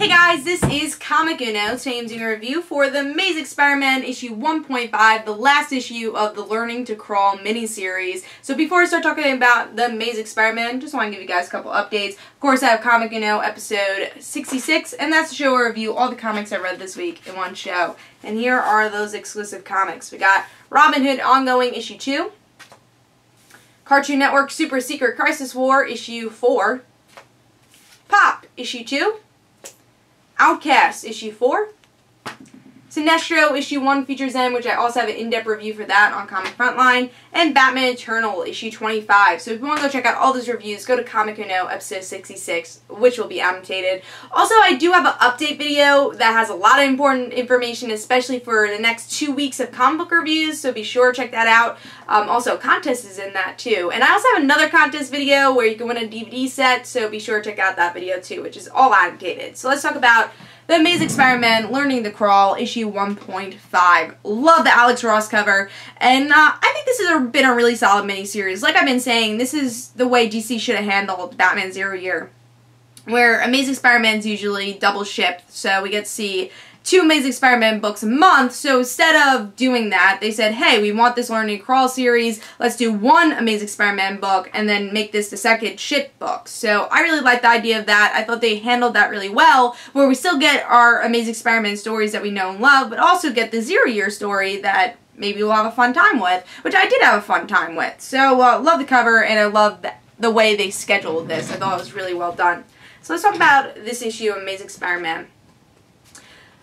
Hey guys, this is Comic Uno. Today I'm doing a review for The Amazing Spider-Man issue 1.5, the last issue of the Learning to Crawl miniseries. So before I start talking about The Amazing Spider-Man, just want to give you guys a couple updates. Of course, I have Comic Uno episode 66, and that's the show where I review all the comics I read this week in one show. And here are those exclusive comics. We got Robin Hood Ongoing issue 2, Cartoon Network Super Secret Crisis War issue 4, Pop issue 2, Outcast issue 4, Sinestro issue 1 features them, which I also have an in-depth review for that on Comic Frontline, and Batman Eternal issue 25. So if you want to go check out all those reviews, go to Comic Uno episode 66, which will be annotated. Also, I do have an update video that has a lot of important information, especially for the next 2 weeks of comic book reviews, so be sure to check that out. Also, contest is in that too. And I also have another contest video where you can win a DVD set, so be sure to check out that video too, which is all annotated. So let's talk about The Amazing Spider-Man Learning to Crawl, issue 1.5. Love the Alex Ross cover, and I think this has been a really solid miniseries. Like I've been saying, this is the way DC should have handled Batman Zero Year, where Amazing Spider-Man's usually double shipped, so we get to see 2 Amazing Spider-Man books a month. So instead of doing that, they said, hey, we want this Learning to Crawl series, let's do 1 Amazing Spider-Man book and then make this the second ship book. So I really like the idea of that. I thought they handled that really well, where we still get our Amazing Spider-Man stories that we know and love, but also get the Zero Year story that maybe we'll have a fun time with, which I did have a fun time with. So love the cover, and I love the way they scheduled this. I thought it was really well done. So let's talk about this issue of Amazing Spider-Man.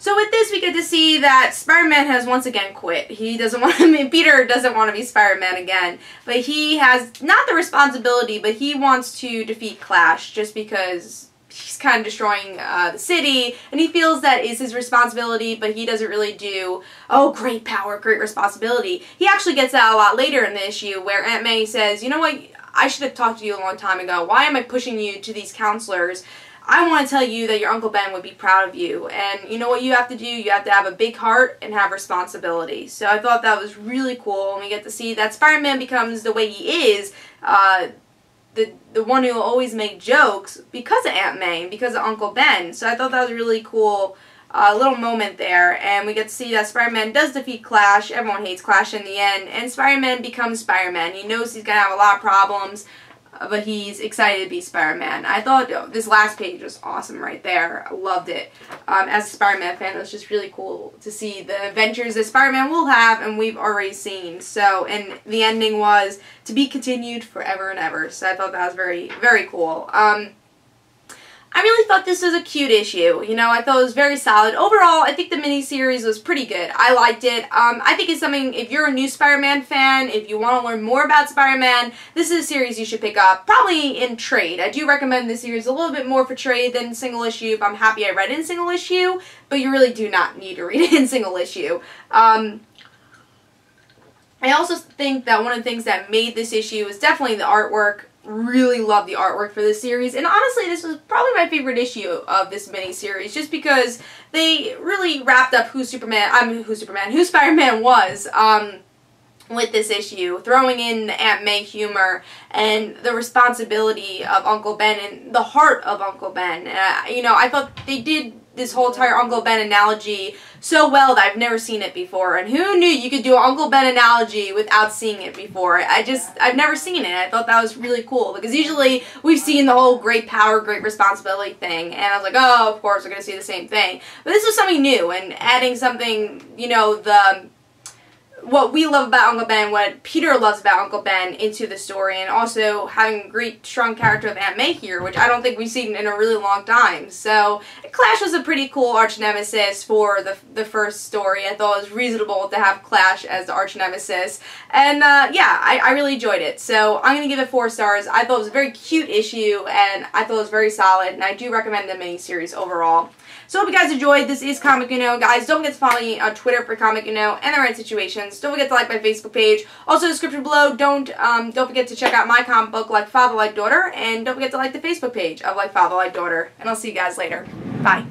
So with this, we get to see that Spider-Man has once again quit. He doesn't want to, Peter doesn't want to be Spider-Man again, but he has not the responsibility, but he wants to defeat Clash just because he's kind of destroying the city, and he feels that is his responsibility, but he doesn't really do, oh, great power, great responsibility. He actually gets that a lot later in the issue, where Aunt May says, you know what, I should have talked to you a long time ago. Why am I pushing you to these counselors? I want to tell you that your Uncle Ben would be proud of you, and you know what you have to do? You have to have a big heart and have responsibility. So I thought that was really cool, and we get to see that Spider-Man becomes the way he is, the one who will always make jokes because of Aunt May and because of Uncle Ben. So I thought that was a really cool little moment there, and we get to see that Spider-Man does defeat Clash. Everyone hates Clash in the end, and Spider-Man becomes Spider-Man. He knows he's going to have a lot of problems, but he's excited to be Spider-Man. I thought this last page was awesome right there. I loved it. As a Spider-Man fan, it was just really cool to see the adventures that Spider-Man will have and we've already seen. So, and the ending was to be continued forever and ever. So I thought that was very, very cool. I really thought this was a cute issue. You know, I thought it was very solid. Overall, I think the miniseries was pretty good. I liked it. I think it's something, if you're a new Spider-Man fan, if you want to learn more about Spider-Man, this is a series you should pick up, probably in trade. I do recommend this series a little bit more for trade than single issue, but I'm happy I read it in single issue, but you really do not need to read it in single issue. I also think that one of the things that made this issue is definitely the artwork. Really love the artwork for this series, and honestly this was probably my favorite issue of this mini-series, just because they really wrapped up who Spider-Man was with this issue, throwing in the Aunt May humor and the responsibility of Uncle Ben and the heart of Uncle Ben. You know, I thought they did this whole entire Uncle Ben analogy so well that I've never seen it before, and who knew you could do an Uncle Ben analogy without seeing it before? I've never seen it. I thought that was really cool, because usually we've seen the whole great power, great responsibility thing, and I was like, oh, of course we're going to see the same thing. But this was something new, and adding something, you know, what we love about Uncle Ben, what Peter loves about Uncle Ben into the story, and also having a great, strong character of Aunt May here, which I don't think we've seen in a really long time. So, Clash was a pretty cool arch-nemesis for the first story. I thought it was reasonable to have Clash as the arch-nemesis, and yeah, I really enjoyed it. So, I'm going to give it 4 stars. I thought it was a very cute issue, and I thought it was very solid, and I do recommend the miniseries overall. So I hope you guys enjoyed. This is Comic Uno. Guys, don't forget to follow me on Twitter for Comic Uno and the right situations. Don't forget to like my Facebook page. Also, in the description below, don't forget to check out my comic book, Like Father, Like Daughter, and don't forget to like the Facebook page of Like Father, Like Daughter. And I'll see you guys later. Bye.